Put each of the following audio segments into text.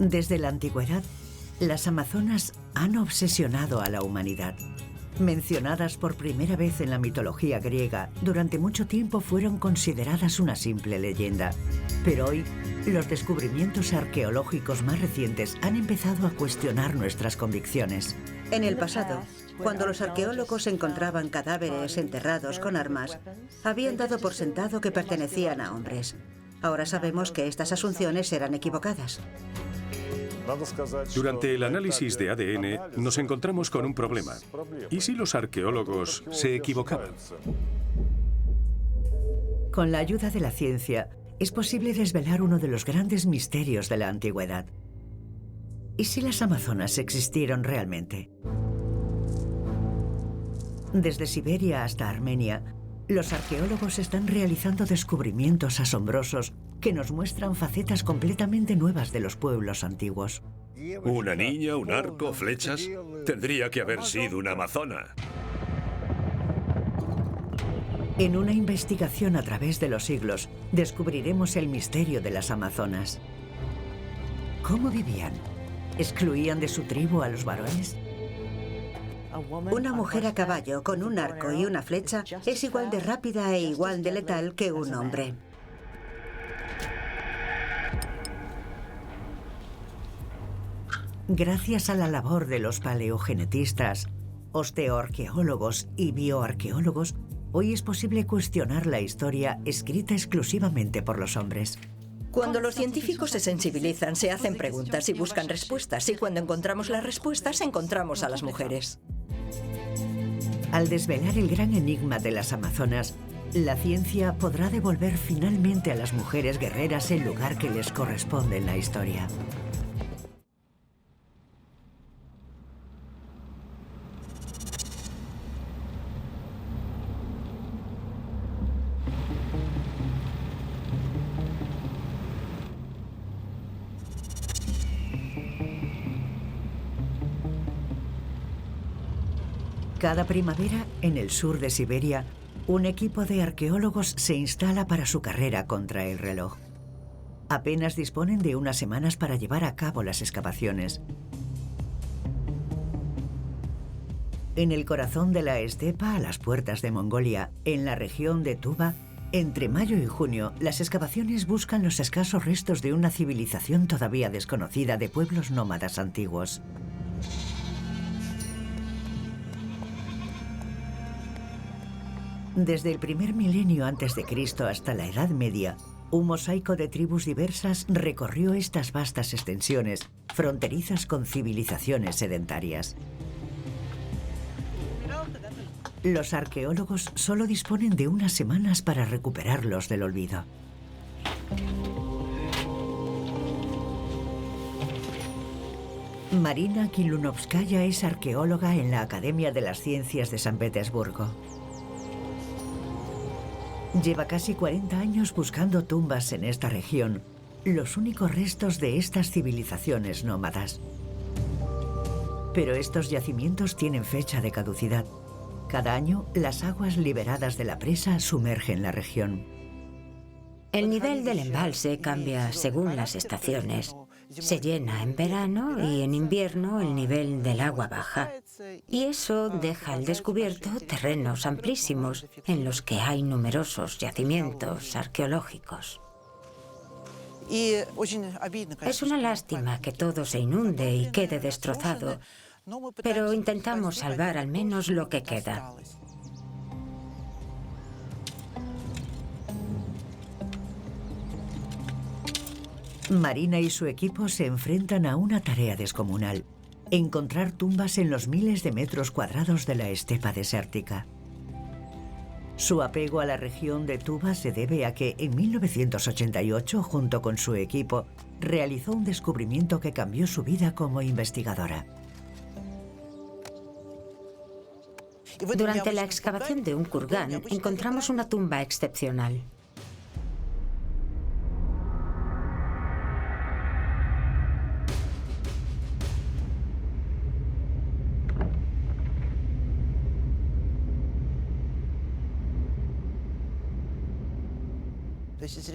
Desde la antigüedad, las amazonas han obsesionado a la humanidad. Mencionadas por primera vez en la mitología griega, durante mucho tiempo fueron consideradas una simple leyenda. Pero hoy, los descubrimientos arqueológicos más recientes han empezado a cuestionar nuestras convicciones. En el pasado, cuando los arqueólogos encontraban cadáveres enterrados con armas, habían dado por sentado que pertenecían a hombres. Ahora sabemos que estas asunciones eran equivocadas. Durante el análisis de ADN nos encontramos con un problema. ¿Y si los arqueólogos se equivocaban? Con la ayuda de la ciencia, es posible desvelar uno de los grandes misterios de la antigüedad. ¿Y si las amazonas existieron realmente? Desde Siberia hasta Armenia, los arqueólogos están realizando descubrimientos asombrosos que nos muestran facetas completamente nuevas de los pueblos antiguos. ¿Una niña, un arco, flechas? Tendría que haber sido una amazona. En una investigación a través de los siglos, descubriremos el misterio de las amazonas. ¿Cómo vivían? ¿Excluían de su tribu a los varones? Una mujer a caballo con un arco y una flecha es igual de rápida e igual de letal que un hombre. Gracias a la labor de los paleogenetistas, osteoarqueólogos y bioarqueólogos, hoy es posible cuestionar la historia escrita exclusivamente por los hombres. Cuando los científicos se sensibilizan, se hacen preguntas y buscan respuestas, y cuando encontramos las respuestas, encontramos a las mujeres. Al desvelar el gran enigma de las amazonas, la ciencia podrá devolver finalmente a las mujeres guerreras el lugar que les corresponde en la historia. Cada primavera, en el sur de Siberia, un equipo de arqueólogos se instala para su carrera contra el reloj. Apenas disponen de unas semanas para llevar a cabo las excavaciones. En el corazón de la estepa, a las puertas de Mongolia, en la región de Tuva, entre mayo y junio, las excavaciones buscan los escasos restos de una civilización todavía desconocida de pueblos nómadas antiguos. Desde el primer milenio antes de Cristo hasta la Edad Media, un mosaico de tribus diversas recorrió estas vastas extensiones, fronterizas con civilizaciones sedentarias. Los arqueólogos solo disponen de unas semanas para recuperarlos del olvido. Marina Kilunovskaya es arqueóloga en la Academia de las Ciencias de San Petersburgo. Lleva casi 40 años buscando tumbas en esta región, los únicos restos de estas civilizaciones nómadas. Pero estos yacimientos tienen fecha de caducidad. Cada año, las aguas liberadas de la presa sumergen la región. El nivel del embalse cambia según las estaciones. Se llena en verano y en invierno el nivel del agua baja. Y eso deja al descubierto terrenos amplísimos en los que hay numerosos yacimientos arqueológicos. Es una lástima que todo se inunde y quede destrozado, pero intentamos salvar al menos lo que queda. Marina y su equipo se enfrentan a una tarea descomunal: encontrar tumbas en los miles de metros cuadrados de la estepa desértica. Su apego a la región de Tuva se debe a que en 1988, junto con su equipo, realizó un descubrimiento que cambió su vida como investigadora. Durante la excavación de un kurgán encontramos una tumba excepcional.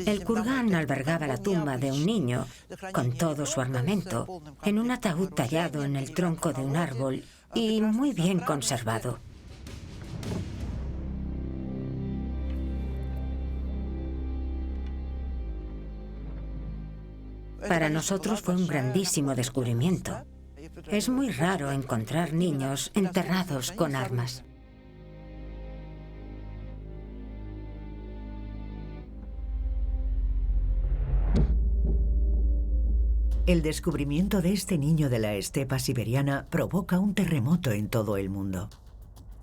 El kurgán albergaba la tumba de un niño, con todo su armamento, en un ataúd tallado en el tronco de un árbol y muy bien conservado. Para nosotros fue un grandísimo descubrimiento. Es muy raro encontrar niños enterrados con armas. El descubrimiento de este niño de la estepa siberiana provoca un terremoto en todo el mundo.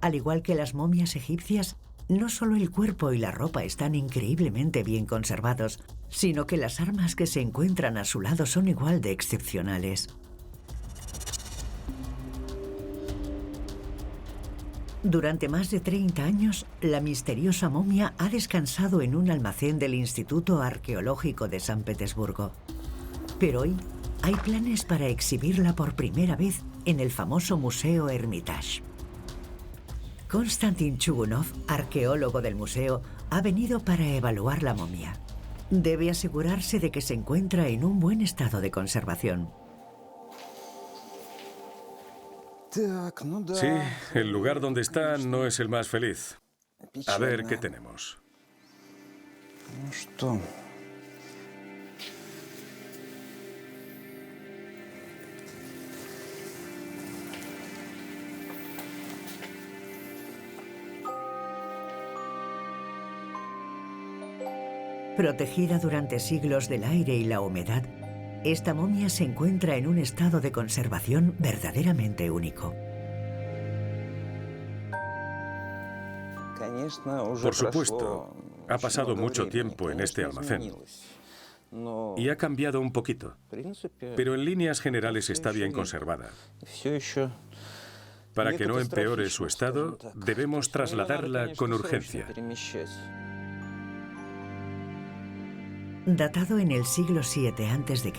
Al igual que las momias egipcias, no solo el cuerpo y la ropa están increíblemente bien conservados, sino que las armas que se encuentran a su lado son igual de excepcionales. Durante más de 30 años, la misteriosa momia ha descansado en un almacén del Instituto Arqueológico de San Petersburgo. Pero hoy hay planes para exhibirla por primera vez en el famoso Museo Hermitage. Konstantin Chugunov, arqueólogo del museo, ha venido para evaluar la momia. Debe asegurarse de que se encuentra en un buen estado de conservación. Sí, el lugar donde está no es el más feliz. A ver qué tenemos. Protegida durante siglos del aire y la humedad, esta momia se encuentra en un estado de conservación verdaderamente único. Por supuesto, ha pasado mucho tiempo en este almacén y ha cambiado un poquito, pero en líneas generales está bien conservada. Para que no empeore su estado, debemos trasladarla con urgencia. Datado en el siglo VII a.C.,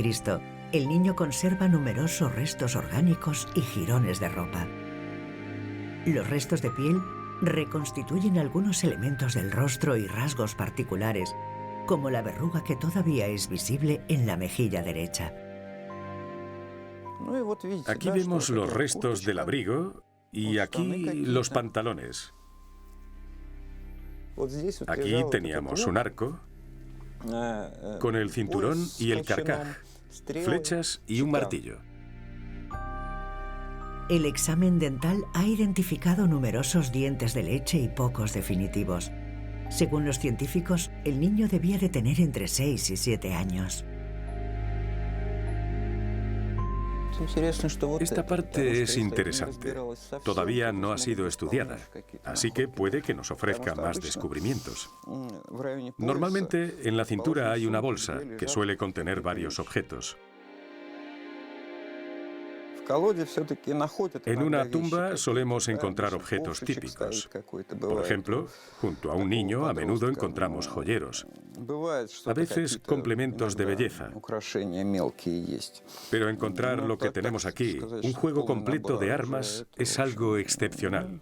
el niño conserva numerosos restos orgánicos y jirones de ropa. Los restos de piel reconstituyen algunos elementos del rostro y rasgos particulares, como la verruga que todavía es visible en la mejilla derecha. Aquí vemos los restos del abrigo y aquí los pantalones. Aquí teníamos un arco con el cinturón y el carcaj, flechas y un martillo. El examen dental ha identificado numerosos dientes de leche y pocos definitivos. Según los científicos, el niño debía de tener entre 6 y 7 años. Esta parte es interesante. Todavía no ha sido estudiada, así que puede que nos ofrezca más descubrimientos. Normalmente, en la cintura hay una bolsa que suele contener varios objetos. En una tumba solemos encontrar objetos típicos. Por ejemplo, junto a un niño a menudo encontramos joyeros. A veces complementos de belleza. Pero encontrar lo que tenemos aquí, un juego completo de armas, es algo excepcional.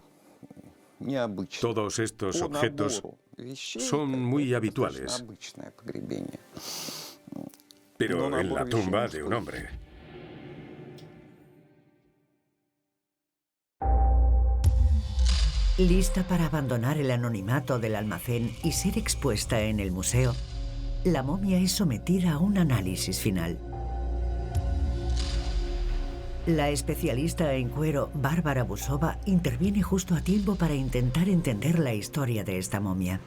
Todos estos objetos son muy habituales, pero en la tumba de un hombre. Lista para abandonar el anonimato del almacén y ser expuesta en el museo, la momia es sometida a un análisis final. La especialista en cuero Bárbara Busova interviene justo a tiempo para intentar entender la historia de esta momia.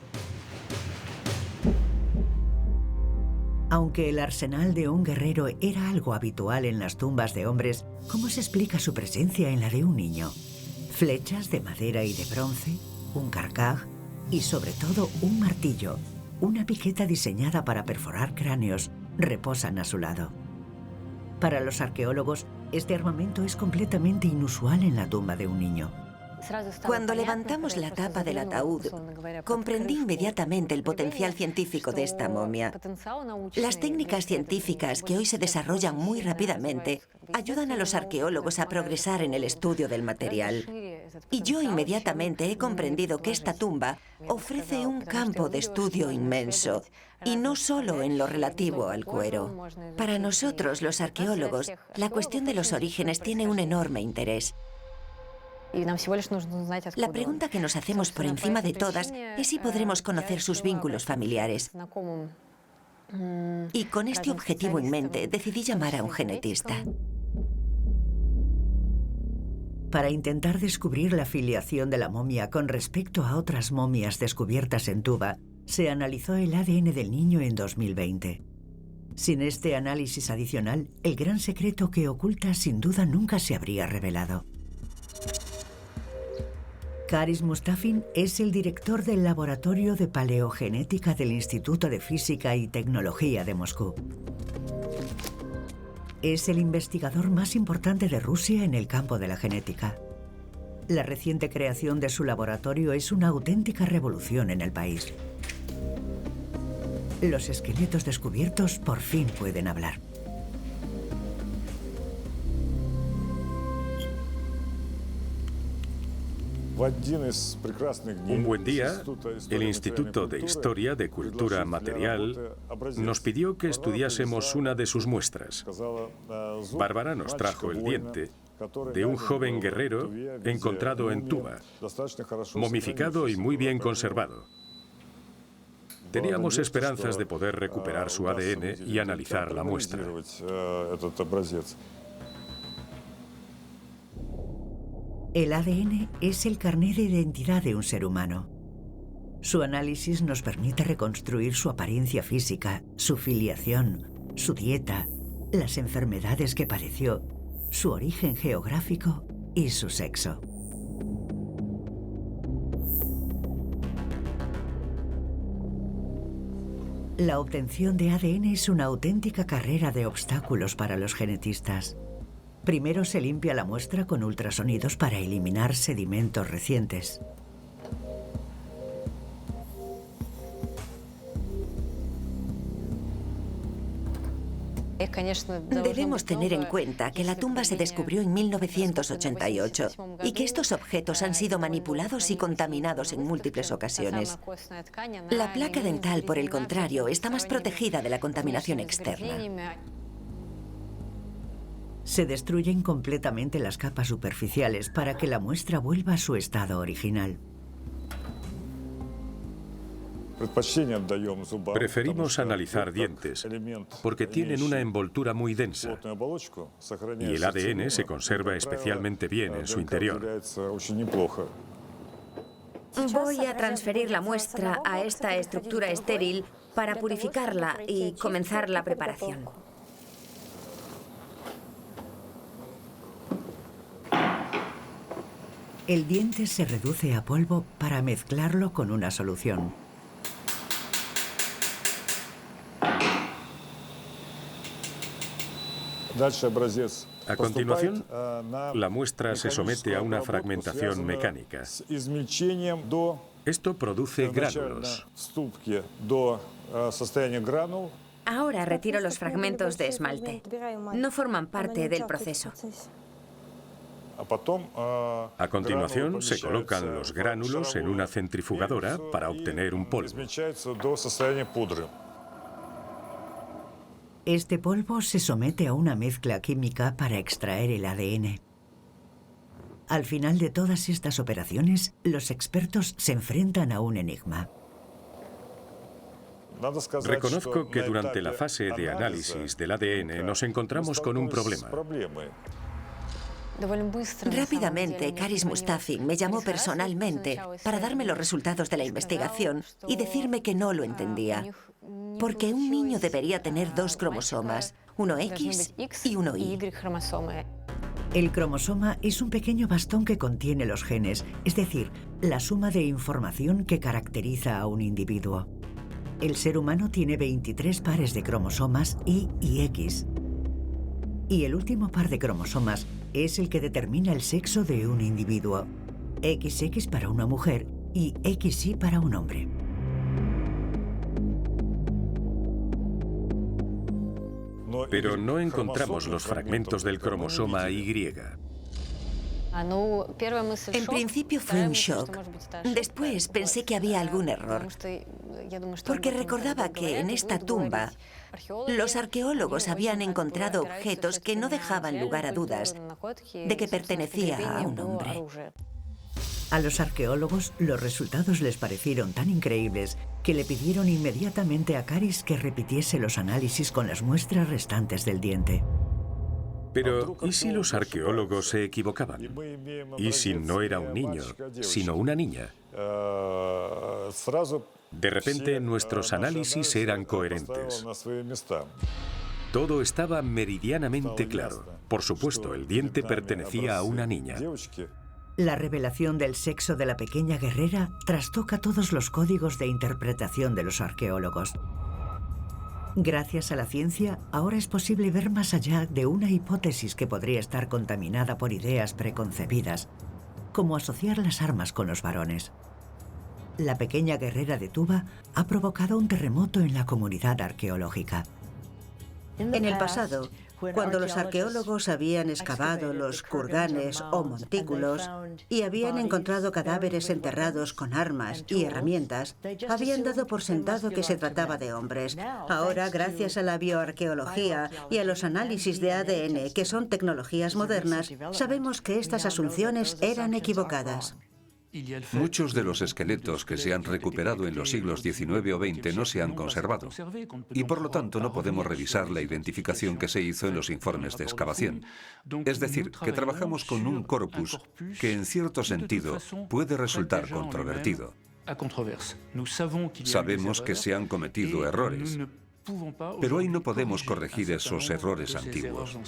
Aunque el arsenal de un guerrero era algo habitual en las tumbas de hombres, ¿cómo se explica su presencia en la de un niño? Flechas de madera y de bronce, un carcaj y sobre todo un martillo, una piqueta diseñada para perforar cráneos, reposan a su lado. Para los arqueólogos, este armamento es completamente inusual en la tumba de un niño. Cuando levantamos la tapa del ataúd, comprendí inmediatamente el potencial científico de esta momia. Las técnicas científicas que hoy se desarrollan muy rápidamente ayudan a los arqueólogos a progresar en el estudio del material. Y yo inmediatamente he comprendido que esta tumba ofrece un campo de estudio inmenso, y no solo en lo relativo al cuero. Para nosotros, los arqueólogos, la cuestión de los orígenes tiene un enorme interés. La pregunta que nos hacemos por encima de todas es si podremos conocer sus vínculos familiares. Y con este objetivo en mente, decidí llamar a un genetista. Para intentar descubrir la filiación de la momia con respecto a otras momias descubiertas en Tuba, se analizó el ADN del niño en 2020. Sin este análisis adicional, el gran secreto que oculta sin duda nunca se habría revelado. Karis Mustafin es el director del Laboratorio de Paleogenética del Instituto de Física y Tecnología de Moscú. Es el investigador más importante de Rusia en el campo de la genética. La reciente creación de su laboratorio es una auténtica revolución en el país. Los esqueletos descubiertos por fin pueden hablar. Un buen día, el Instituto de Historia de Cultura Material nos pidió que estudiásemos una de sus muestras. Bárbara nos trajo el diente de un joven guerrero encontrado en Tuba, momificado y muy bien conservado. Teníamos esperanzas de poder recuperar su ADN y analizar la muestra. El ADN es el carné de identidad de un ser humano. Su análisis nos permite reconstruir su apariencia física, su filiación, su dieta, las enfermedades que padeció, su origen geográfico y su sexo. La obtención de ADN es una auténtica carrera de obstáculos para los genetistas. Primero se limpia la muestra con ultrasonidos para eliminar sedimentos recientes. Debemos tener en cuenta que la tumba se descubrió en 1988 y que estos objetos han sido manipulados y contaminados en múltiples ocasiones. La placa dental, por el contrario, está más protegida de la contaminación externa. Se destruyen completamente las capas superficiales para que la muestra vuelva a su estado original. Preferimos analizar dientes porque tienen una envoltura muy densa y el ADN se conserva especialmente bien en su interior. Voy a transferir la muestra a esta estructura estéril para purificarla y comenzar la preparación. El diente se reduce a polvo para mezclarlo con una solución. A continuación, la muestra se somete a una fragmentación mecánica. Esto produce gránulos. Ahora retiro los fragmentos de esmalte. No forman parte del proceso. A continuación, se colocan los gránulos en una centrifugadora para obtener un polvo. Este polvo se somete a una mezcla química para extraer el ADN. Al final de todas estas operaciones, los expertos se enfrentan a un enigma. Reconozco que durante la fase de análisis del ADN nos encontramos con un problema. Rápidamente, Karis Mustafin me llamó personalmente para darme los resultados de la investigación y decirme que no lo entendía. Porque un niño debería tener dos cromosomas, uno X y uno Y. El cromosoma es un pequeño bastón que contiene los genes, es decir, la suma de información que caracteriza a un individuo. El ser humano tiene 23 pares de cromosomas Y y X. Y el último par de cromosomas es el que determina el sexo de un individuo. XX para una mujer y XY para un hombre. Pero no encontramos los fragmentos del cromosoma Y. En principio fue un shock. Después pensé que había algún error, porque recordaba que en esta tumba los arqueólogos habían encontrado objetos que no dejaban lugar a dudas de que pertenecía a un hombre. A los arqueólogos los resultados les parecieron tan increíbles que le pidieron inmediatamente a Caris que repitiese los análisis con las muestras restantes del diente. Pero, ¿y si los arqueólogos se equivocaban? ¿Y si no era un niño, sino una niña? De repente, nuestros análisis eran coherentes. Todo estaba meridianamente claro. Por supuesto, el diente pertenecía a una niña. La revelación del sexo de la pequeña guerrera trastoca todos los códigos de interpretación de los arqueólogos. Gracias a la ciencia, ahora es posible ver más allá de una hipótesis que podría estar contaminada por ideas preconcebidas, como asociar las armas con los varones. La pequeña guerrera de Tuba ha provocado un terremoto en la comunidad arqueológica. En el pasado, cuando los arqueólogos habían excavado los kurganes o montículos y habían encontrado cadáveres enterrados con armas y herramientas, habían dado por sentado que se trataba de hombres. Ahora, gracias a la bioarqueología y a los análisis de ADN, que son tecnologías modernas, sabemos que estas asunciones eran equivocadas. Muchos de los esqueletos que se han recuperado en los siglos XIX o XX no se han conservado y por lo tanto no podemos revisar la identificación que se hizo en los informes de excavación. Es decir, que trabajamos con un corpus que en cierto sentido puede resultar controvertido. Sabemos que se han cometido errores, pero hoy no podemos corregir esos errores antiguos.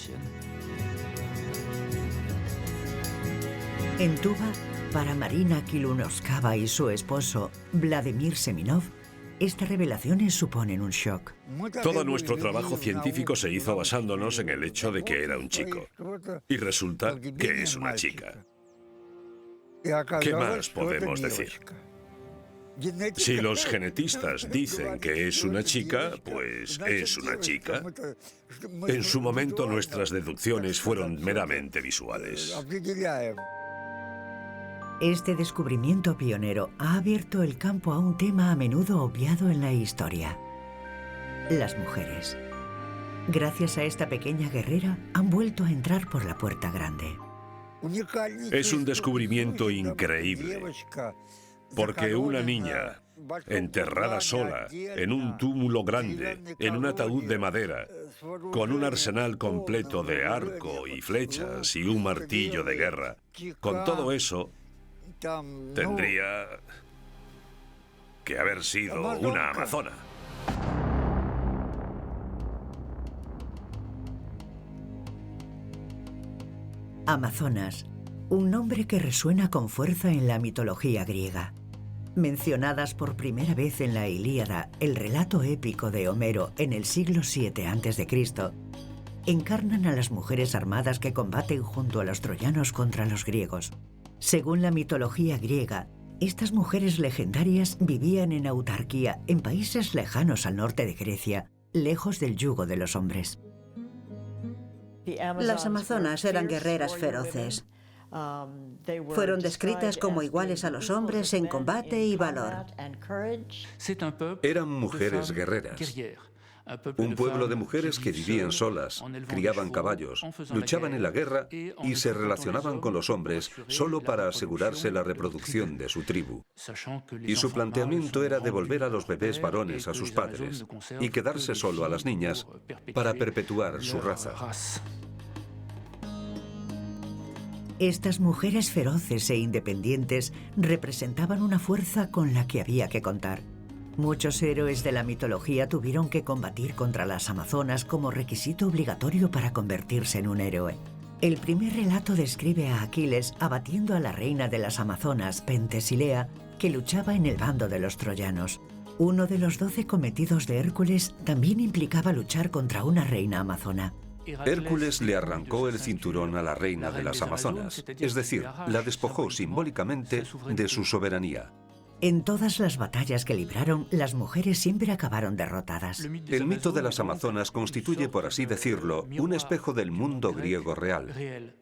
En Tuba, para Marina Kilunoskava y su esposo, Vladimir Seminov, estas revelaciones suponen un shock. Todo nuestro trabajo científico se hizo basándonos en el hecho de que era un chico. Y resulta que es una chica. ¿Qué más podemos decir? Si los genetistas dicen que es una chica, pues es una chica. En su momento nuestras deducciones fueron meramente visuales. Este descubrimiento pionero ha abierto el campo a un tema a menudo obviado en la historia: las mujeres. Gracias a esta pequeña guerrera, han vuelto a entrar por la puerta grande. Es un descubrimiento increíble, porque una niña enterrada sola en un túmulo grande, en un ataúd de madera, con un arsenal completo de arco y flechas y un martillo de guerra, con todo eso, tendría que haber sido una amazona. Amazonas, un nombre que resuena con fuerza en la mitología griega. Mencionadas por primera vez en la Ilíada, el relato épico de Homero en el siglo VII a.C., encarnan a las mujeres armadas que combaten junto a los troyanos contra los griegos. Según la mitología griega, estas mujeres legendarias vivían en autarquía en países lejanos al norte de Grecia, lejos del yugo de los hombres. Las amazonas eran guerreras feroces. Fueron descritas como iguales a los hombres en combate y valor. Eran mujeres guerreras. Un pueblo de mujeres que vivían solas, criaban caballos, luchaban en la guerra y se relacionaban con los hombres solo para asegurarse la reproducción de su tribu. Y su planteamiento era devolver a los bebés varones a sus padres y quedarse solo a las niñas para perpetuar su raza. Estas mujeres feroces e independientes representaban una fuerza con la que había que contar. Muchos héroes de la mitología tuvieron que combatir contra las amazonas como requisito obligatorio para convertirse en un héroe. El primer relato describe a Aquiles abatiendo a la reina de las amazonas, Pentesilea, que luchaba en el bando de los troyanos. Uno de los 12 cometidos de Hércules también implicaba luchar contra una reina amazona. Hércules le arrancó el cinturón a la reina de las amazonas, es decir, la despojó simbólicamente de su soberanía. En todas las batallas que libraron, las mujeres siempre acabaron derrotadas. El mito de las amazonas constituye, por así decirlo, un espejo del mundo griego real.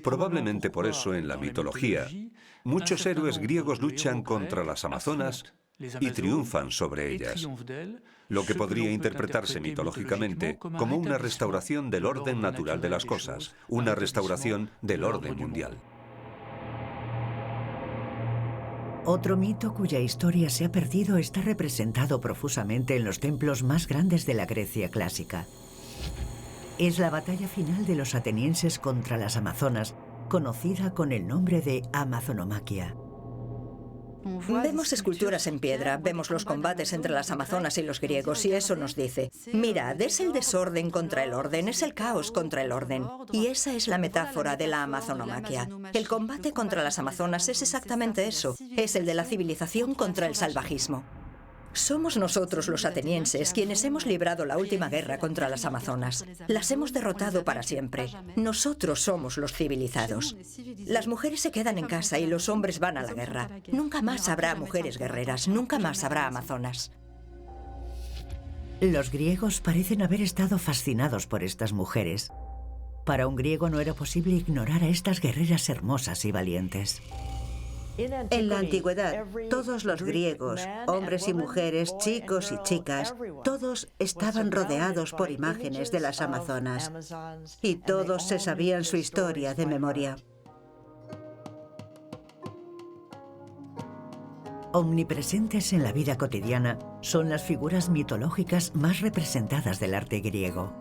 Probablemente por eso en la mitología, muchos héroes griegos luchan contra las amazonas y triunfan sobre ellas, lo que podría interpretarse mitológicamente como una restauración del orden natural de las cosas, una restauración del orden mundial. Otro mito cuya historia se ha perdido está representado profusamente en los templos más grandes de la Grecia clásica. Es la batalla final de los atenienses contra las amazonas, conocida con el nombre de Amazonomaquia. Vemos esculturas en piedra, vemos los combates entre las amazonas y los griegos, y eso nos dice: mirad, es el desorden contra el orden, es el caos contra el orden. Y esa es la metáfora de la Amazonomaquia. El combate contra las amazonas es exactamente eso, es el de la civilización contra el salvajismo. Somos nosotros los atenienses quienes hemos librado la última guerra contra las amazonas. Las hemos derrotado para siempre. Nosotros somos los civilizados. Las mujeres se quedan en casa y los hombres van a la guerra. Nunca más habrá mujeres guerreras, nunca más habrá amazonas. Los griegos parecen haber estado fascinados por estas mujeres. Para un griego no era posible ignorar a estas guerreras hermosas y valientes. En la antigüedad, todos los griegos, hombres y mujeres, chicos y chicas, todos estaban rodeados por imágenes de las amazonas. Y todos se sabían su historia de memoria. Omnipresentes en la vida cotidiana son las figuras mitológicas más representadas del arte griego.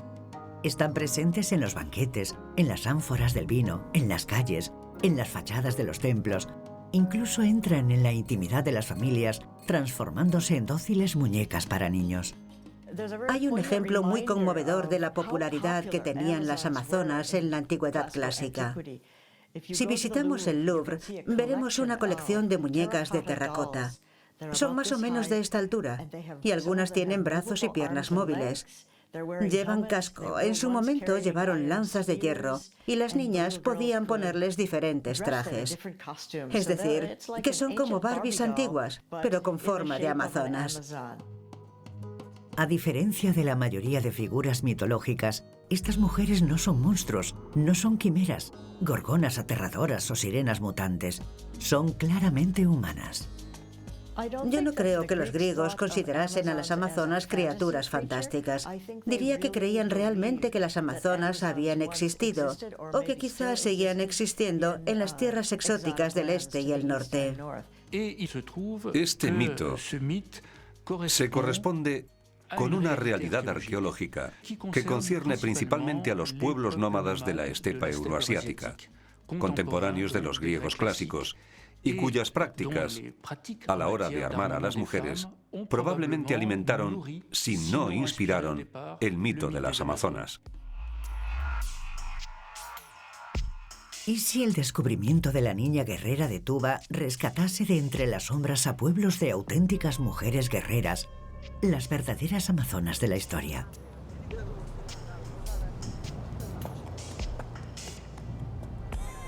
Están presentes en los banquetes, en las ánforas del vino, en las calles, en las fachadas de los templos. Incluso entran en la intimidad de las familias, transformándose en dóciles muñecas para niños. Hay un ejemplo muy conmovedor de la popularidad que tenían las amazonas en la antigüedad clásica. Si visitamos el Louvre, veremos una colección de muñecas de terracota. Son más o menos de esta altura, y algunas tienen brazos y piernas móviles. Llevan casco, en su momento llevaron lanzas de hierro y las niñas podían ponerles diferentes trajes. Es decir, que son como Barbies antiguas, pero con forma de amazonas. A diferencia de la mayoría de figuras mitológicas, estas mujeres no son monstruos, no son quimeras, gorgonas aterradoras o sirenas mutantes. Son claramente humanas. Yo no creo que los griegos considerasen a las amazonas criaturas fantásticas. Diría que creían realmente que las amazonas habían existido, o que quizás seguían existiendo en las tierras exóticas del este y el norte. Este mito se corresponde con una realidad arqueológica que concierne principalmente a los pueblos nómadas de la estepa euroasiática, contemporáneos de los griegos clásicos, y cuyas prácticas, a la hora de armar a las mujeres, probablemente alimentaron, si no inspiraron, el mito de las amazonas. ¿Y si el descubrimiento de la niña guerrera de Tuba rescatase de entre las sombras a pueblos de auténticas mujeres guerreras, las verdaderas amazonas de la historia?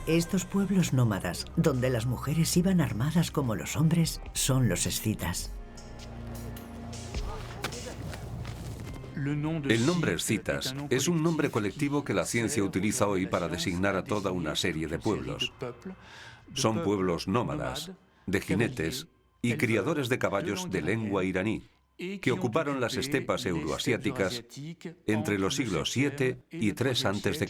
Estos pueblos nómadas, donde las mujeres iban armadas como los hombres, son los escitas. El nombre escitas es un nombre colectivo que la ciencia utiliza hoy para designar a toda una serie de pueblos. Son pueblos nómadas, de jinetes y criadores de caballos de lengua iraní, que ocuparon las estepas euroasiáticas entre los siglos VII y III a.C.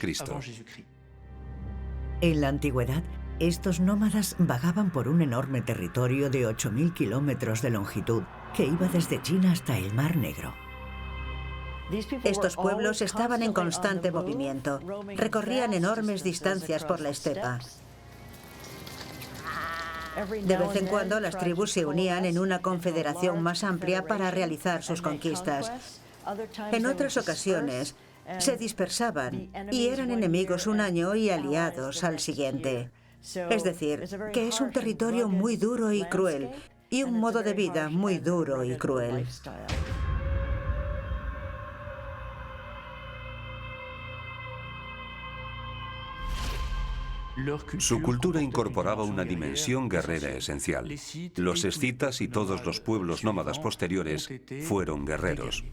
En la antigüedad, estos nómadas vagaban por un enorme territorio de 8.000 kilómetros de longitud, que iba desde China hasta el Mar Negro. Estos pueblos estaban en constante movimiento, recorrían enormes distancias por la estepa. De vez en cuando las tribus se unían en una confederación más amplia para realizar sus conquistas. En otras ocasiones, se dispersaban y eran enemigos un año y aliados al siguiente. Es decir, que es un territorio muy duro y cruel, y un modo de vida muy duro y cruel. Su cultura incorporaba una dimensión guerrera esencial. Los escitas y todos los pueblos nómadas posteriores fueron guerreros.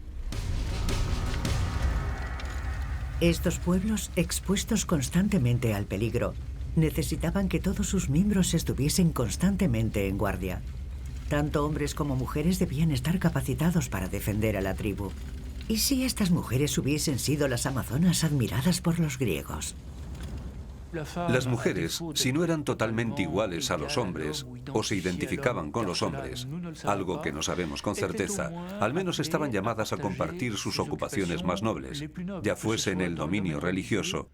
Estos pueblos, expuestos constantemente al peligro, necesitaban que todos sus miembros estuviesen constantemente en guardia. Tanto hombres como mujeres debían estar capacitados para defender a la tribu. ¿Y si estas mujeres hubiesen sido las amazonas admiradas por los griegos? Las mujeres, si no eran totalmente iguales a los hombres o se identificaban con los hombres, algo que no sabemos con certeza, al menos estaban llamadas a compartir sus ocupaciones más nobles, ya fuese en el dominio religioso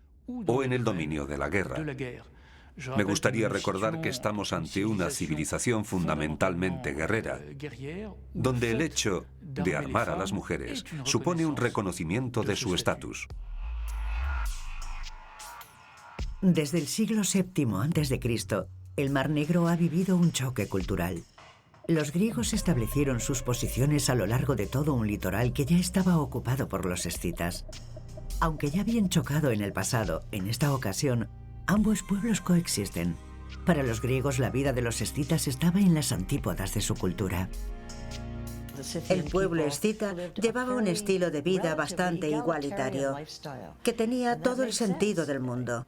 o en el dominio de la guerra. Me gustaría recordar que estamos ante una civilización fundamentalmente guerrera, donde el hecho de armar a las mujeres supone un reconocimiento de su estatus. Desde el siglo VII a.C., el Mar Negro ha vivido un choque cultural. Los griegos establecieron sus posiciones a lo largo de todo un litoral que ya estaba ocupado por los escitas. Aunque ya habían chocado en el pasado, en esta ocasión, ambos pueblos coexisten. Para los griegos, la vida de los escitas estaba en las antípodas de su cultura. El pueblo escita llevaba un estilo de vida bastante igualitario, que tenía todo el sentido del mundo.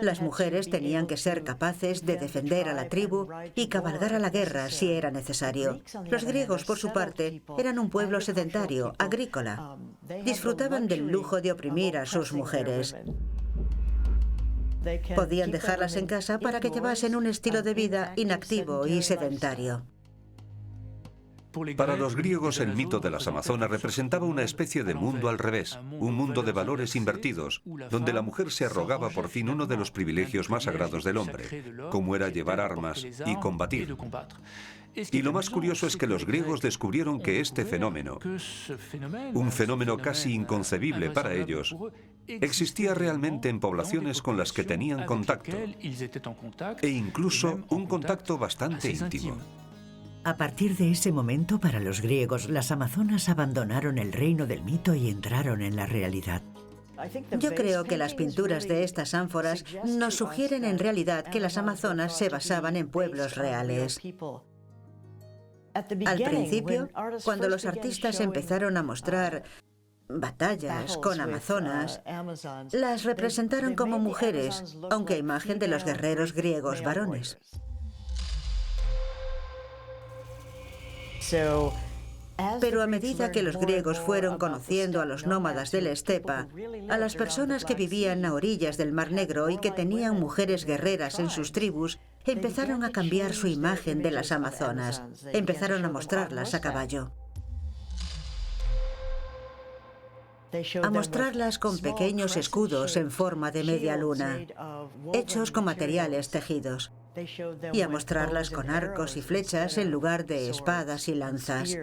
Las mujeres tenían que ser capaces de defender a la tribu y cabalgar a la guerra si era necesario. Los griegos, por su parte, eran un pueblo sedentario, agrícola. Disfrutaban del lujo de oprimir a sus mujeres. Podían dejarlas en casa para que llevasen un estilo de vida inactivo y sedentario. Para los griegos, el mito de las amazonas representaba una especie de mundo al revés, un mundo de valores invertidos, donde la mujer se arrogaba por fin uno de los privilegios más sagrados del hombre, como era llevar armas y combatir. Y lo más curioso es que los griegos descubrieron que este fenómeno, un fenómeno casi inconcebible para ellos, existía realmente en poblaciones con las que tenían contacto, e incluso un contacto bastante íntimo. A partir de ese momento, para los griegos, las amazonas abandonaron el reino del mito y entraron en la realidad. Yo creo que las pinturas de estas ánforas nos sugieren en realidad que las amazonas se basaban en pueblos reales. Al principio, cuando los artistas empezaron a mostrar batallas con amazonas, las representaron como mujeres, aunque a imagen de los guerreros griegos varones. Pero a medida que los griegos fueron conociendo a los nómadas de la estepa, a las personas que vivían a orillas del Mar Negro y que tenían mujeres guerreras en sus tribus, empezaron a cambiar su imagen de las amazonas. Empezaron a mostrarlas a caballo. A mostrarlas con pequeños escudos en forma de media luna, hechos con materiales tejidos. Y a mostrarlas con arcos y flechas en lugar de espadas y lanzas.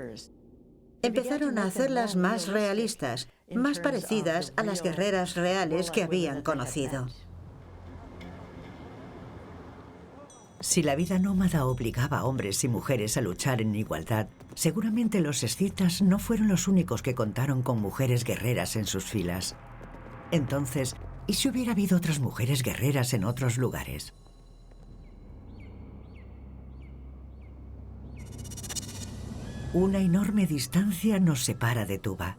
Empezaron a hacerlas más realistas, más parecidas a las guerreras reales que habían conocido. Si la vida nómada obligaba a hombres y mujeres a luchar en igualdad, seguramente los escitas no fueron los únicos que contaron con mujeres guerreras en sus filas. Entonces, ¿y si hubiera habido otras mujeres guerreras en otros lugares? Una enorme distancia nos separa de Tuba.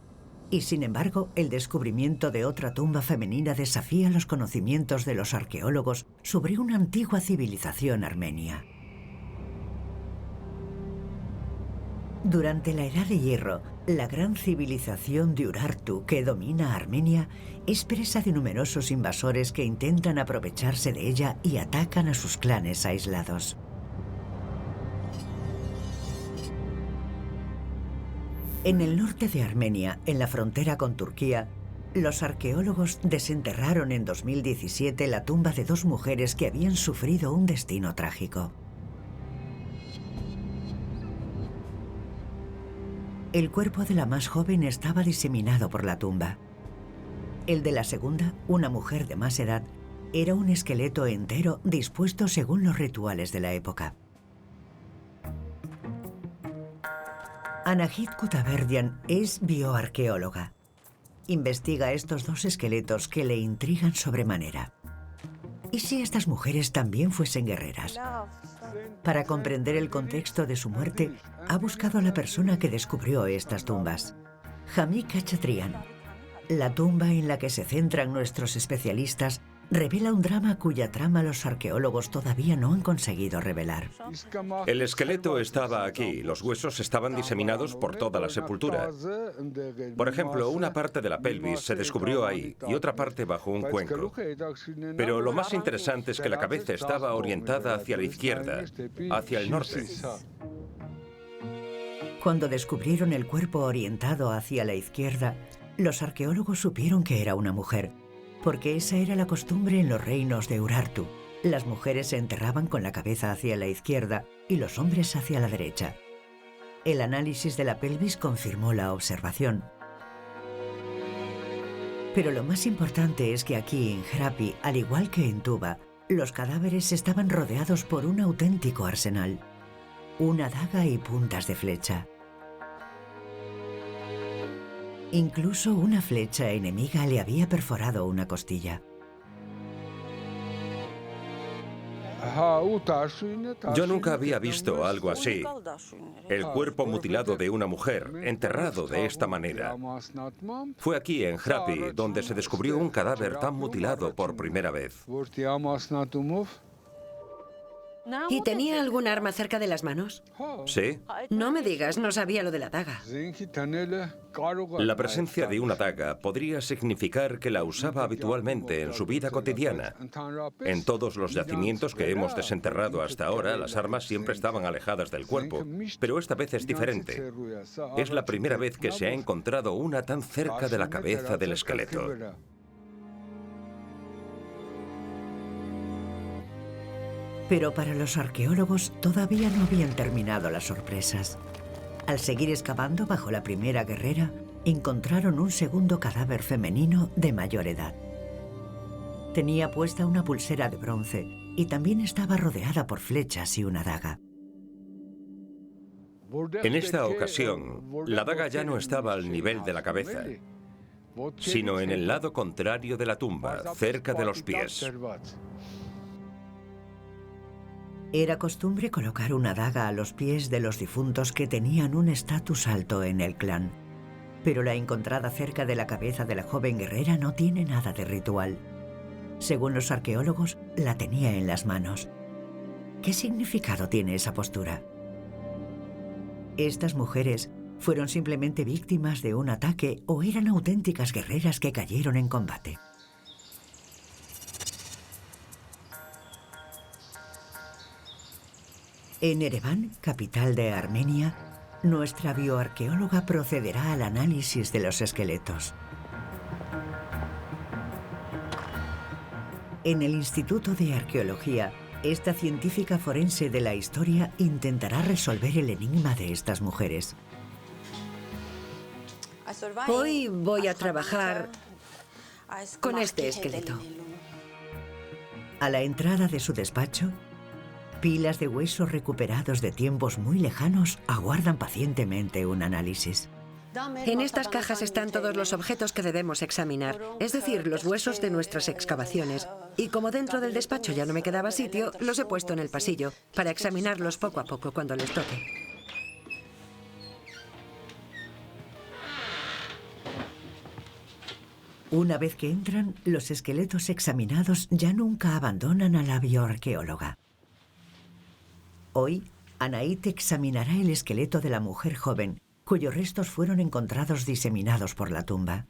Y sin embargo, el descubrimiento de otra tumba femenina desafía los conocimientos de los arqueólogos sobre una antigua civilización armenia. Durante la Edad de Hierro, la gran civilización de Urartu que domina Armenia es presa de numerosos invasores que intentan aprovecharse de ella y atacan a sus clanes aislados. En el norte de Armenia, en la frontera con Turquía, los arqueólogos desenterraron en 2017 la tumba de dos mujeres que habían sufrido un destino trágico. El cuerpo de la más joven estaba diseminado por la tumba. El de la segunda, una mujer de más edad, era un esqueleto entero dispuesto según los rituales de la época. Anahit Kutaberdian es bioarqueóloga. Investiga estos dos esqueletos que le intrigan sobremanera. ¿Y si estas mujeres también fuesen guerreras? Para comprender el contexto de su muerte, ha buscado a la persona que descubrió estas tumbas, Hamid Khachatrian. La tumba en la que se centran nuestros especialistas revela un drama cuya trama los arqueólogos todavía no han conseguido revelar. El esqueleto estaba aquí, los huesos estaban diseminados por toda la sepultura. Por ejemplo, una parte de la pelvis se descubrió ahí y otra parte bajo un cuenco. Pero lo más interesante es que la cabeza estaba orientada hacia la izquierda, hacia el norte. Cuando descubrieron el cuerpo orientado hacia la izquierda, los arqueólogos supieron que era una mujer, porque esa era la costumbre en los reinos de Urartu. Las mujeres se enterraban con la cabeza hacia la izquierda y los hombres hacia la derecha. El análisis de la pelvis confirmó la observación. Pero lo más importante es que aquí en Hrapi, al igual que en Tuba, los cadáveres estaban rodeados por un auténtico arsenal. Una daga y puntas de flecha. Incluso una flecha enemiga le había perforado una costilla. Yo nunca había visto algo así. El cuerpo mutilado de una mujer, enterrado de esta manera. Fue aquí, en Hrapi, donde se descubrió un cadáver tan mutilado por primera vez. ¿Y tenía algún arma cerca de las manos? ¿Sí? No me digas, no sabía lo de la daga. La presencia de una daga podría significar que la usaba habitualmente en su vida cotidiana. En todos los yacimientos que hemos desenterrado hasta ahora, las armas siempre estaban alejadas del cuerpo, pero esta vez es diferente. Es la primera vez que se ha encontrado una tan cerca de la cabeza del esqueleto. Pero para los arqueólogos todavía no habían terminado las sorpresas. Al seguir excavando bajo la primera guerrera, encontraron un segundo cadáver femenino de mayor edad. Tenía puesta una pulsera de bronce y también estaba rodeada por flechas y una daga. En esta ocasión, la daga ya no estaba al nivel de la cabeza, sino en el lado contrario de la tumba, cerca de los pies. Era costumbre colocar una daga a los pies de los difuntos que tenían un estatus alto en el clan. Pero la encontrada cerca de la cabeza de la joven guerrera no tiene nada de ritual. Según los arqueólogos, la tenía en las manos. ¿Qué significado tiene esa postura? Estas mujeres fueron simplemente víctimas de un ataque o eran auténticas guerreras que cayeron en combate. En Ereván, capital de Armenia, nuestra bioarqueóloga procederá al análisis de los esqueletos. En el Instituto de Arqueología, esta científica forense de la historia intentará resolver el enigma de estas mujeres. Hoy voy a trabajar con este esqueleto. A la entrada de su despacho, pilas de huesos recuperados de tiempos muy lejanos aguardan pacientemente un análisis. En estas cajas están todos los objetos que debemos examinar, es decir, los huesos de nuestras excavaciones. Y como dentro del despacho ya no me quedaba sitio, los he puesto en el pasillo, para examinarlos poco a poco cuando les toque. Una vez que entran, los esqueletos examinados ya nunca abandonan a la bioarqueóloga. Hoy, Anait examinará el esqueleto de la mujer joven, cuyos restos fueron encontrados diseminados por la tumba.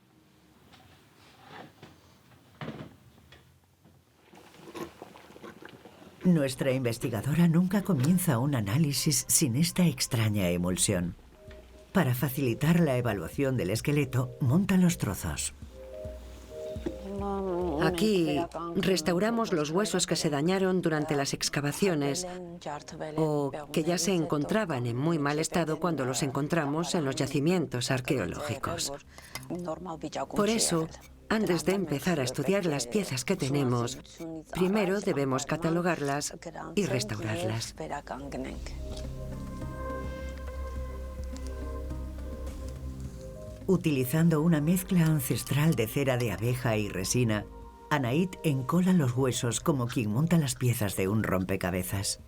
Nuestra investigadora nunca comienza un análisis sin esta extraña emulsión. Para facilitar la evaluación del esqueleto, monta los trozos. Aquí restauramos los huesos que se dañaron durante las excavaciones o que ya se encontraban en muy mal estado cuando los encontramos en los yacimientos arqueológicos. Por eso, antes de empezar a estudiar las piezas que tenemos, primero debemos catalogarlas y restaurarlas. Utilizando una mezcla ancestral de cera de abeja y resina, Anaït encola los huesos como quien monta las piezas de un rompecabezas.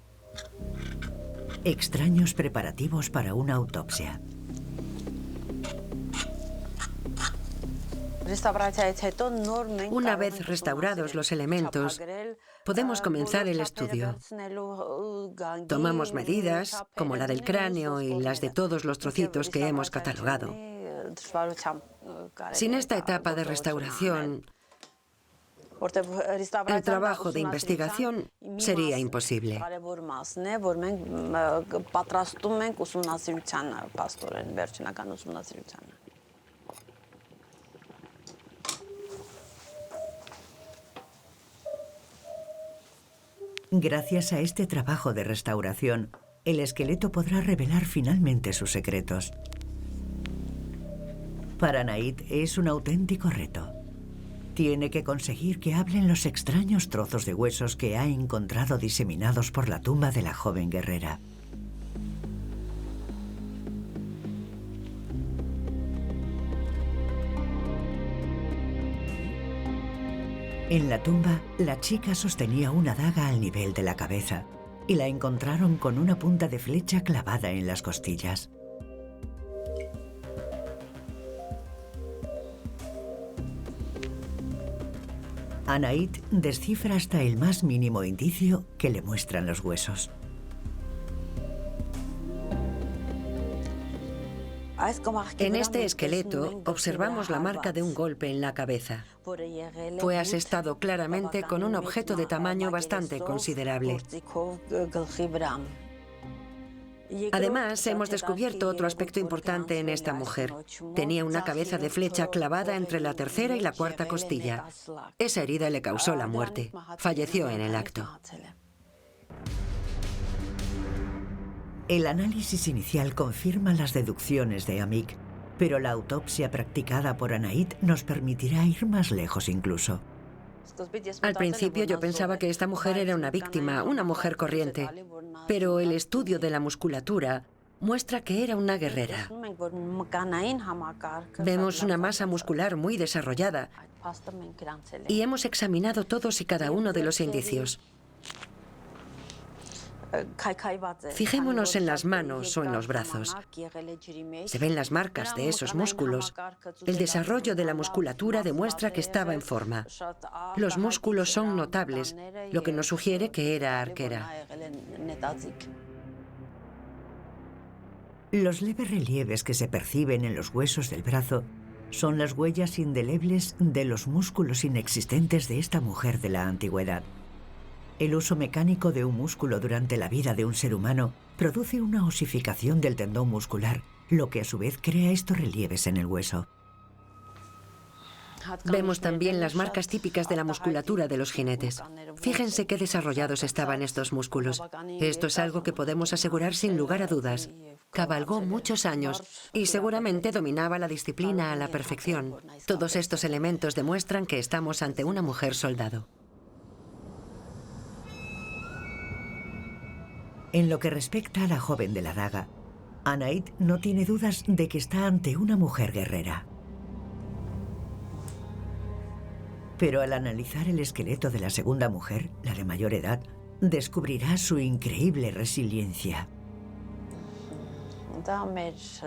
Extraños preparativos para una autopsia. Una vez restaurados los elementos, podemos comenzar el estudio. Tomamos medidas, como la del cráneo y las de todos los trocitos que hemos catalogado. Sin esta etapa de restauración, el trabajo de investigación sería imposible. Gracias a este trabajo de restauración, el esqueleto podrá revelar finalmente sus secretos. Para Anaït es un auténtico reto. Tiene que conseguir que hablen los extraños trozos de huesos que ha encontrado diseminados por la tumba de la joven guerrera. En la tumba, la chica sostenía una daga al nivel de la cabeza y la encontraron con una punta de flecha clavada en las costillas. Anaït descifra hasta el más mínimo indicio que le muestran los huesos. En este esqueleto observamos la marca de un golpe en la cabeza. Fue asestado claramente con un objeto de tamaño bastante considerable. Además, hemos descubierto otro aspecto importante en esta mujer. Tenía una cabeza de flecha clavada entre la tercera y la cuarta costilla. Esa herida le causó la muerte. Falleció en el acto. El análisis inicial confirma las deducciones de Amik, pero la autopsia practicada por Anaït nos permitirá ir más lejos incluso. Al principio yo pensaba que esta mujer era una víctima, una mujer corriente, pero el estudio de la musculatura muestra que era una guerrera. Vemos una masa muscular muy desarrollada y hemos examinado todos y cada uno de los indicios. Fijémonos en las manos o en los brazos. Se ven las marcas de esos músculos. El desarrollo de la musculatura demuestra que estaba en forma. Los músculos son notables, lo que nos sugiere que era arquera. Los leves relieves que se perciben en los huesos del brazo son las huellas indelebles de los músculos inexistentes de esta mujer de la antigüedad. El uso mecánico de un músculo durante la vida de un ser humano produce una osificación del tendón muscular, lo que a su vez crea estos relieves en el hueso. Vemos también las marcas típicas de la musculatura de los jinetes. Fíjense qué desarrollados estaban estos músculos. Esto es algo que podemos asegurar sin lugar a dudas. Cabalgó muchos años y seguramente dominaba la disciplina a la perfección. Todos estos elementos demuestran que estamos ante una mujer soldado. En lo que respecta a la joven de la daga, Anaït no tiene dudas de que está ante una mujer guerrera. Pero al analizar el esqueleto de la segunda mujer, la de mayor edad, descubrirá su increíble resiliencia.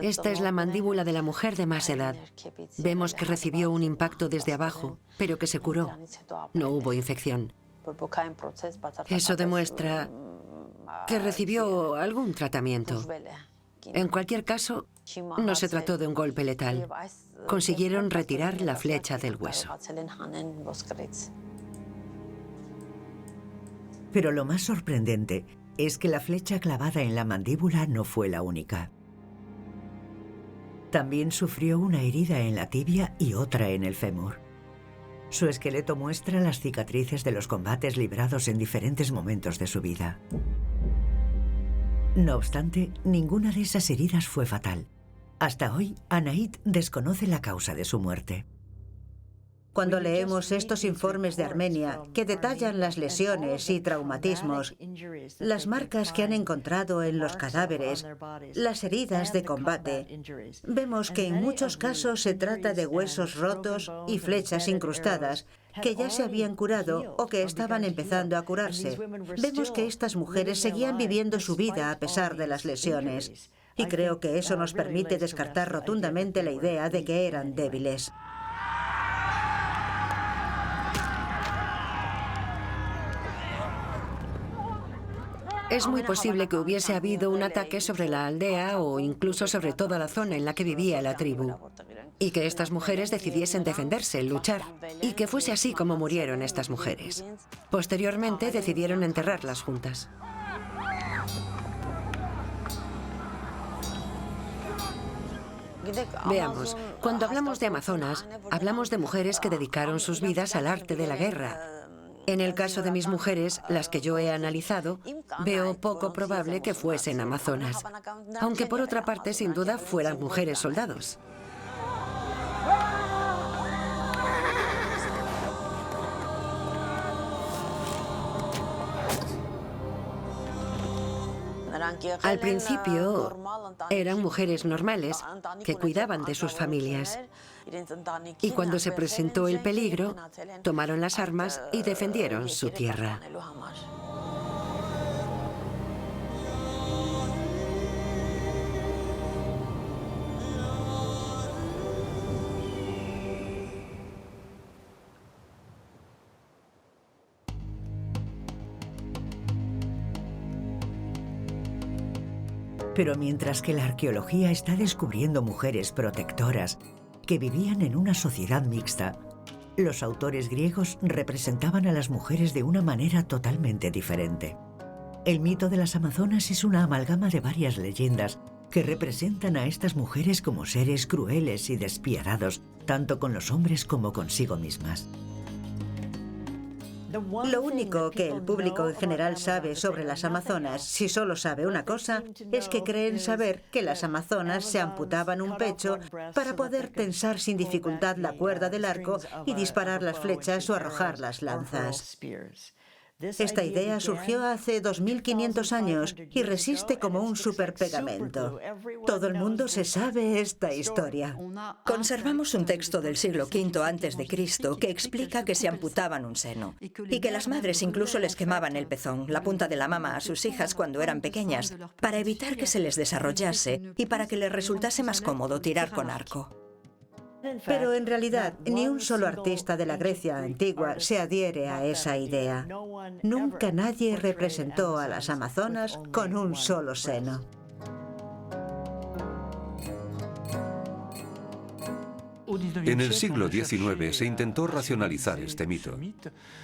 Esta es la mandíbula de la mujer de más edad. Vemos que recibió un impacto desde abajo, pero que se curó. No hubo infección. Eso demuestra que recibió algún tratamiento. En cualquier caso, no se trató de un golpe letal. Consiguieron retirar la flecha del hueso. Pero lo más sorprendente es que la flecha clavada en la mandíbula no fue la única. También sufrió una herida en la tibia y otra en el fémur. Su esqueleto muestra las cicatrices de los combates librados en diferentes momentos de su vida. No obstante, ninguna de esas heridas fue fatal. Hasta hoy, Anaït desconoce la causa de su muerte. Cuando leemos estos informes de Armenia, que detallan las lesiones y traumatismos, las marcas que han encontrado en los cadáveres, las heridas de combate, vemos que en muchos casos se trata de huesos rotos y flechas incrustadas que ya se habían curado o que estaban empezando a curarse. Vemos que estas mujeres seguían viviendo su vida a pesar de las lesiones. Y creo que eso nos permite descartar rotundamente la idea de que eran débiles. Es muy posible que hubiese habido un ataque sobre la aldea o incluso sobre toda la zona en la que vivía la tribu, y que estas mujeres decidiesen defenderse, luchar, y que fuese así como murieron estas mujeres. Posteriormente decidieron enterrarlas juntas. Veamos, cuando hablamos de amazonas, hablamos de mujeres que dedicaron sus vidas al arte de la guerra. En el caso de mis mujeres, las que yo he analizado, veo poco probable que fuesen amazonas, aunque por otra parte, sin duda, fueran mujeres soldados. Al principio eran mujeres normales que cuidaban de sus familias. Y cuando se presentó el peligro, tomaron las armas y defendieron su tierra. Pero mientras que la arqueología está descubriendo mujeres protectoras que vivían en una sociedad mixta, los autores griegos representaban a las mujeres de una manera totalmente diferente. El mito de las amazonas es una amalgama de varias leyendas que representan a estas mujeres como seres crueles y despiadados, tanto con los hombres como consigo mismas. Lo único que el público en general sabe sobre las amazonas, si solo sabe una cosa, es que creen saber que las amazonas se amputaban un pecho para poder tensar sin dificultad la cuerda del arco y disparar las flechas o arrojar las lanzas. Esta idea surgió hace 2500 años y resiste como un superpegamento. Todo el mundo se sabe esta historia. Conservamos un texto del siglo V a.C. que explica que se amputaban un seno y que las madres incluso les quemaban el pezón, la punta de la mama a sus hijas cuando eran pequeñas, para evitar que se les desarrollase y para que les resultase más cómodo tirar con arco. Pero en realidad, ni un solo artista de la Grecia antigua se adhiere a esa idea. Nunca nadie representó a las amazonas con un solo seno. En el siglo XIX se intentó racionalizar este mito,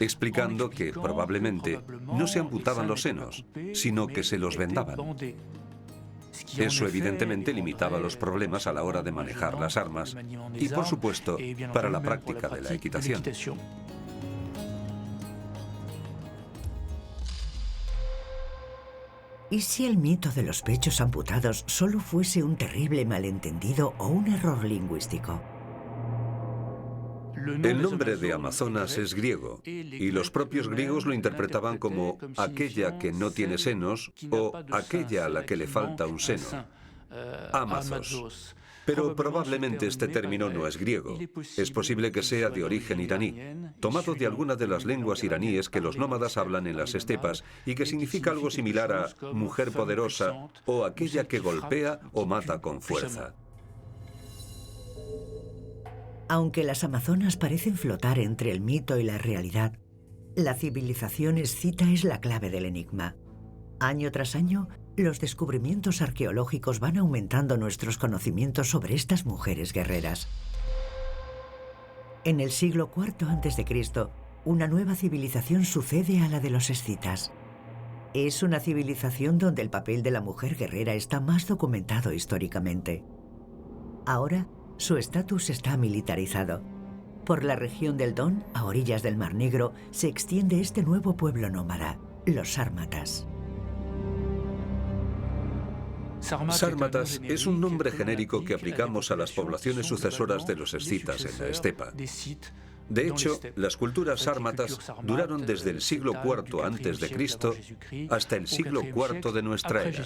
explicando que probablemente no se amputaban los senos, sino que se los vendaban. Eso evidentemente limitaba los problemas a la hora de manejar las armas y, por supuesto, para la práctica de la equitación. ¿Y si el mito de los pechos amputados solo fuese un terrible malentendido o un error lingüístico? El nombre de Amazonas es griego, y los propios griegos lo interpretaban como aquella que no tiene senos o aquella a la que le falta un seno, Amazos. Pero probablemente este término no es griego. Es posible que sea de origen iraní, tomado de alguna de las lenguas iraníes que los nómadas hablan en las estepas y que significa algo similar a mujer poderosa o aquella que golpea o mata con fuerza. Aunque las amazonas parecen flotar entre el mito y la realidad, la civilización escita es la clave del enigma. Año tras año, los descubrimientos arqueológicos van aumentando nuestros conocimientos sobre estas mujeres guerreras. En el siglo IV a.C., una nueva civilización sucede a la de los escitas. Es una civilización donde el papel de la mujer guerrera está más documentado históricamente. Ahora, su estatus está militarizado. Por la región del Don, a orillas del Mar Negro, se extiende este nuevo pueblo nómada, los sármatas. Sármatas es un nombre genérico que aplicamos a las poblaciones sucesoras de los escitas en la estepa. De hecho, las culturas sármatas duraron desde el siglo IV a.C. hasta el siglo IV de nuestra era.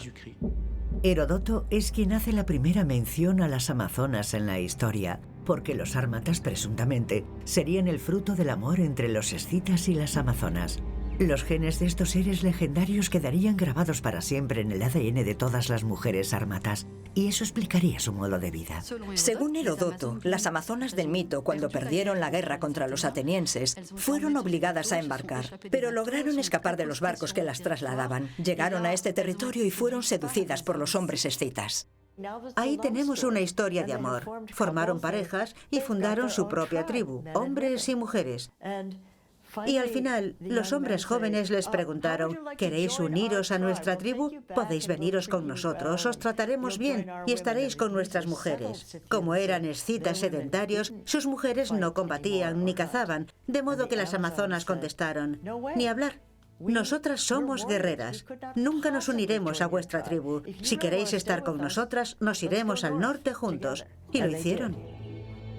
Heródoto es quien hace la primera mención a las amazonas en la historia, porque los sármatas, presuntamente, serían el fruto del amor entre los escitas y las amazonas. Los genes de estos seres legendarios quedarían grabados para siempre en el ADN de todas las mujeres sármatas, y eso explicaría su modo de vida. Según Heródoto, las amazonas del mito, cuando perdieron la guerra contra los atenienses, fueron obligadas a embarcar, pero lograron escapar de los barcos que las trasladaban. Llegaron a este territorio y fueron seducidas por los hombres escitas. Ahí tenemos una historia de amor. Formaron parejas y fundaron su propia tribu, hombres y mujeres. Y al final, los hombres jóvenes les preguntaron, ¿queréis uniros a nuestra tribu? Podéis veniros con nosotros, os trataremos bien y estaréis con nuestras mujeres. Como eran escitas sedentarios, sus mujeres no combatían ni cazaban, de modo que las amazonas contestaron, ni hablar. Nosotras somos guerreras. Nunca nos uniremos a vuestra tribu. Si queréis estar con nosotras, nos iremos al norte juntos. Y lo hicieron.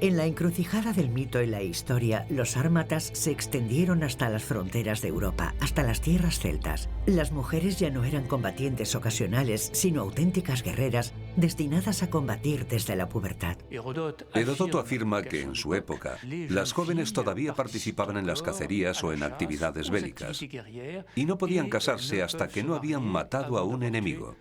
En la encrucijada del mito y la historia, los sármatas se extendieron hasta las fronteras de Europa, hasta las tierras celtas. Las mujeres ya no eran combatientes ocasionales, sino auténticas guerreras destinadas a combatir desde la pubertad. Heródoto afirma que en su época, las jóvenes todavía participaban en las cacerías o en actividades bélicas, y no podían casarse hasta que no habían matado a un enemigo.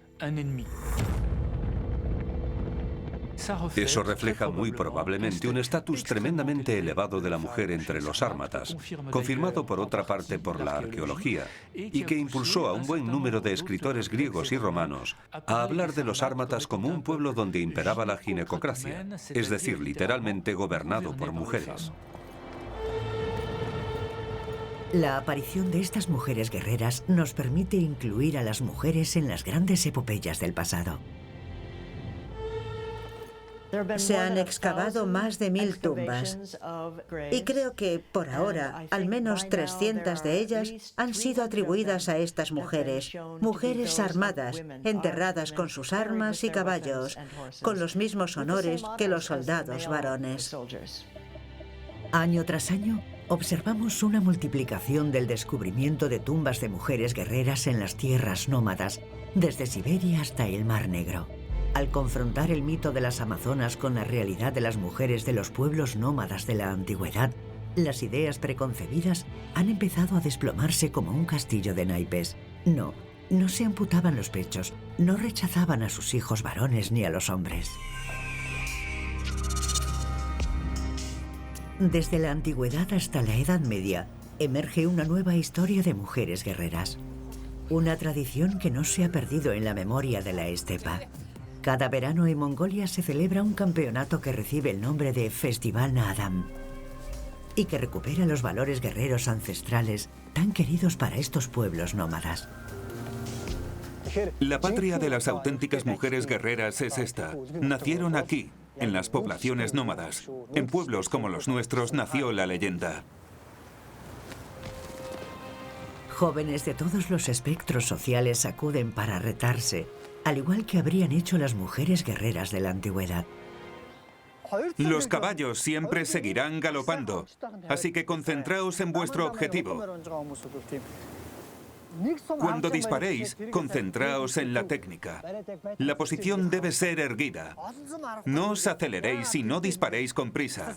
Eso refleja muy probablemente un estatus tremendamente elevado de la mujer entre los sármatas, confirmado por otra parte por la arqueología, y que impulsó a un buen número de escritores griegos y romanos a hablar de los sármatas como un pueblo donde imperaba la ginecocracia, es decir, literalmente gobernado por mujeres. La aparición de estas mujeres guerreras nos permite incluir a las mujeres en las grandes epopeyas del pasado. Se han excavado más de 1000 tumbas y creo que, por ahora, al menos 300 de ellas han sido atribuidas a estas mujeres, mujeres armadas, enterradas con sus armas y caballos, con los mismos honores que los soldados varones. Año tras año, observamos una multiplicación del descubrimiento de tumbas de mujeres guerreras en las tierras nómadas, desde Siberia hasta el Mar Negro. Al confrontar el mito de las amazonas con la realidad de las mujeres de los pueblos nómadas de la antigüedad, las ideas preconcebidas han empezado a desplomarse como un castillo de naipes. No se amputaban los pechos, no rechazaban a sus hijos varones ni a los hombres. Desde la antigüedad hasta la Edad Media, emerge una nueva historia de mujeres guerreras. Una tradición que no se ha perdido en la memoria de la estepa. Cada verano en Mongolia se celebra un campeonato que recibe el nombre de Festival Naadam y que recupera los valores guerreros ancestrales tan queridos para estos pueblos nómadas. La patria de las auténticas mujeres guerreras es esta. Nacieron aquí, en las poblaciones nómadas. En pueblos como los nuestros nació la leyenda. Jóvenes de todos los espectros sociales acuden para retarse, al igual que habrían hecho las mujeres guerreras de la antigüedad. Los caballos siempre seguirán galopando, así que concentraos en vuestro objetivo. Cuando disparéis, concentraos en la técnica. La posición debe ser erguida. No os aceleréis y no disparéis con prisa.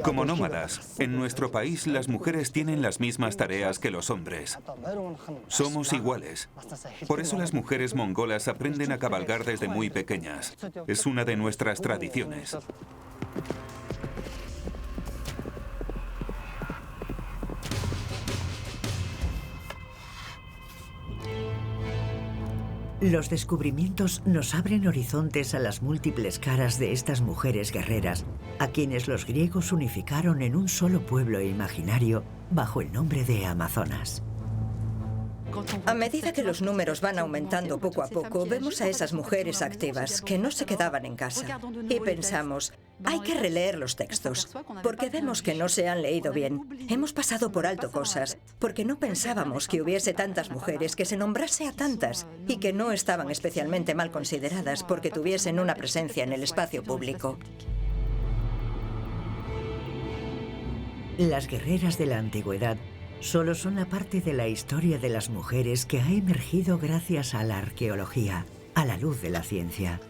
Como nómadas, en nuestro país las mujeres tienen las mismas tareas que los hombres. Somos iguales. Por eso las mujeres mongolas aprenden a cabalgar desde muy pequeñas. Es una de nuestras tradiciones. Los descubrimientos nos abren horizontes a las múltiples caras de estas mujeres guerreras, a quienes los griegos unificaron en un solo pueblo imaginario bajo el nombre de Amazonas. A medida que los números van aumentando poco a poco, vemos a esas mujeres activas que no se quedaban en casa. Y pensamos, hay que releer los textos, porque vemos que no se han leído bien. Hemos pasado por alto cosas, porque no pensábamos que hubiese tantas mujeres, que se nombrase a tantas, y que no estaban especialmente mal consideradas porque tuviesen una presencia en el espacio público. Las guerreras de la antigüedad solo son la parte de la historia de las mujeres que ha emergido gracias a la arqueología, a la luz de la ciencia.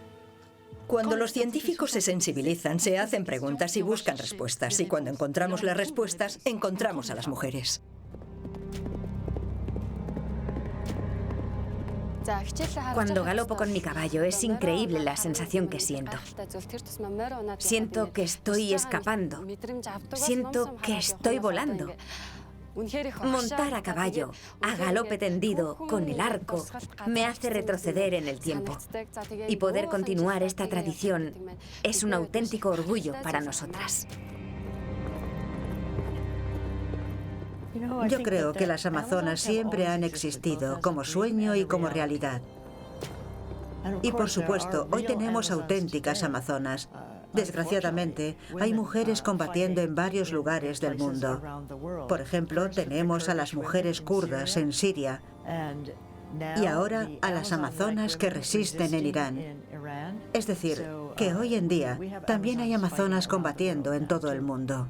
Cuando los científicos se sensibilizan, se hacen preguntas y buscan respuestas. Y cuando encontramos las respuestas, encontramos a las mujeres. Cuando galopo con mi caballo, es increíble la sensación que siento. Siento que estoy escapando. Siento que estoy volando. Montar a caballo, a galope tendido, con el arco, me hace retroceder en el tiempo. Y poder continuar esta tradición es un auténtico orgullo para nosotras. Yo creo que las amazonas siempre han existido como sueño y como realidad. Y por supuesto, hoy tenemos auténticas amazonas. Desgraciadamente, hay mujeres combatiendo en varios lugares del mundo. Por ejemplo, tenemos a las mujeres kurdas en Siria y ahora a las amazonas que resisten en Irán. Es decir, que hoy en día también hay amazonas combatiendo en todo el mundo.